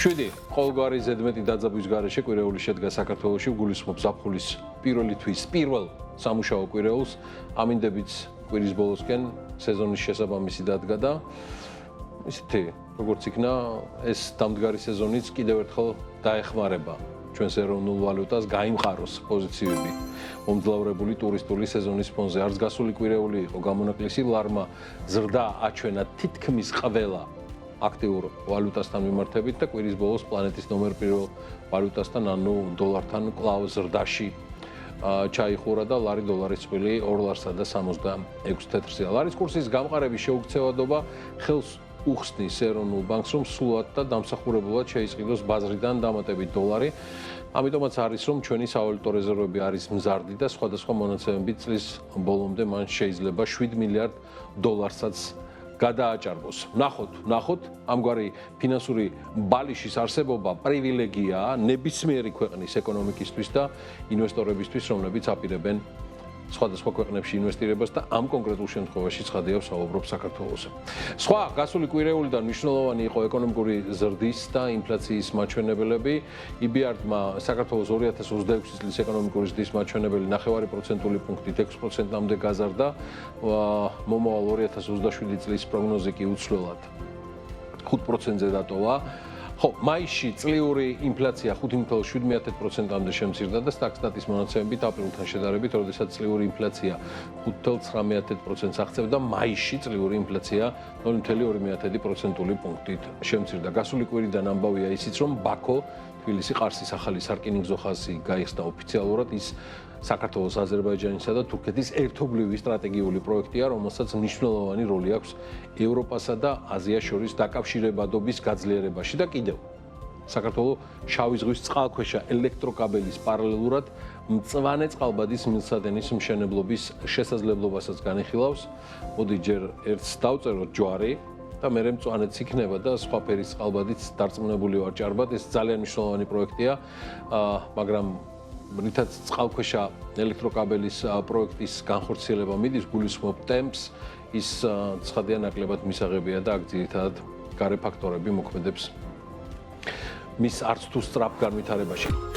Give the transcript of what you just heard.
7 ყოველგვარი ზედმეტი დაძაბვის გარეშე კვირეული შედგა საქართველოში გულისხმობ ზაფხულის პირველი თვის პირველ სამუშაო კვირეულს ამინდებიც კვირის ბოლოსკენ სეზონის შესაბამისი დადგა და ისეთი როგორც იქნა ეს დამდგარი სეზონიც კიდევ ერთხელ დაეხმარება ჩვენს ეროვნულ ვალუტას გაიმყაროს პოზიციები მომძლავრებული ტურისტული სეზონის ფონზე არც გასული კვირეული იყო გამონაკლისი ლარმა ზრდა აჩვენა თითქმის ყველა აქტიურ ვალუტასთან მიმართებით და კვირის ბოლოს პლანეტის ნომერ პირველ ვალუტასთან ანუ დოლართან კვლავ ზრდაში ჩაიხურა და ლარი დოლარის წყვილი 2 ლარსა და 66 თეთრზეა. ლარის კურსის გამყარების შეუქცევადობა ხელს უხსნის ეროვნულ ბანკს რომ სრულად და დამსახურებულად შეისყიდოს ბაზრიდან დამატებით დოლარი. ამიტომაც არის რომ ჩვენი სავალუტო რეზერვები არის მზარდი და სხვადასხვა მონაცემებით წლის ბოლომდე მან შეიძლება 7 მილიარდ დოლარსაც გადააჭარბოს. ნახოთ, ამგვარი ფინანსური ბალიშის არსებობა პრივილეგიაა ნებისმიერი ქვეყნის ეკონომიკისთვის და ინვესტორებისთვის, რომლებიც აპირებენ სხვადასხვა ქვეყნებში ინვესტირებას და ამ კონკრეტულ შემთხვევაში ცხადია ვსაუბრობ საქართველოს. სხვა გასული კვირეულიდან მნიშვნელოვანი იყო ეკონომიკური ზრდის და ინფლაციის მაჩვენებელები. EBRD-მა საქართველოს 2026 წლის ეკონომიკური ზრდის მაჩვენებელი 9 პროცენტული პუნქტით 6%-მდე გაზარდა. მომავალ 2027 წლის პროგნოზი კი უცვლელად 5%-ზე დატოვა. ხო, მაისში წლიური ინფლაცია 5.7%-მდე შემცირდა და სტატის მონაცემებით აპრილთან შედარებით, როდესაც წლიური ინფლაცია 5.9%-ს აღწევდა, მაისში წლიური ინფლაცია 0.2%-ული პუნქტით შემცირდა. გასული კვირიდან ამბავია ისიც, რომ ბაქო, თბილისი, ყარსის ახალი სარკინიგზო ხაზი გაიხსნა ოფიციალურად, ის საქართველოს, აზერბაიჯანისა და თურქეთის ერთობლივი სტრატეგიული პროექტია, რომელსაც მნიშვნელოვანი როლი აქვს ევროპასა და აზიას შორის დაკავშირებადობის გაძლიერებაში და კიდევ საქართველოს შავი ზღვის წყალქვეშა ელექტროკაბელის პარალელურად მწვანე წყალბადის მილსადენის მშენებლობის შესაძლებლობასაც განიხილავს. მოდი ჯერ ერთს დავწეროთ ჯვარი და მერე მწვანეც იქნება და სხვა ფერის წყალბადიც დარწმუნებული ვარ ჭარბად. ეს ძალიან მნიშვნელოვანი პროექტია, მაგრამ რითაც წყალქვეშა ელექტროკაბელის პროექტის განხორციელება მიდის, გულისხმობ ტემპს, ის ცხადია ნაკლებად მისაღებია და აქ ძირითადად გარე ფაქტორები მოქმედებს მის არც თუ სწრაფ განვითარებაში.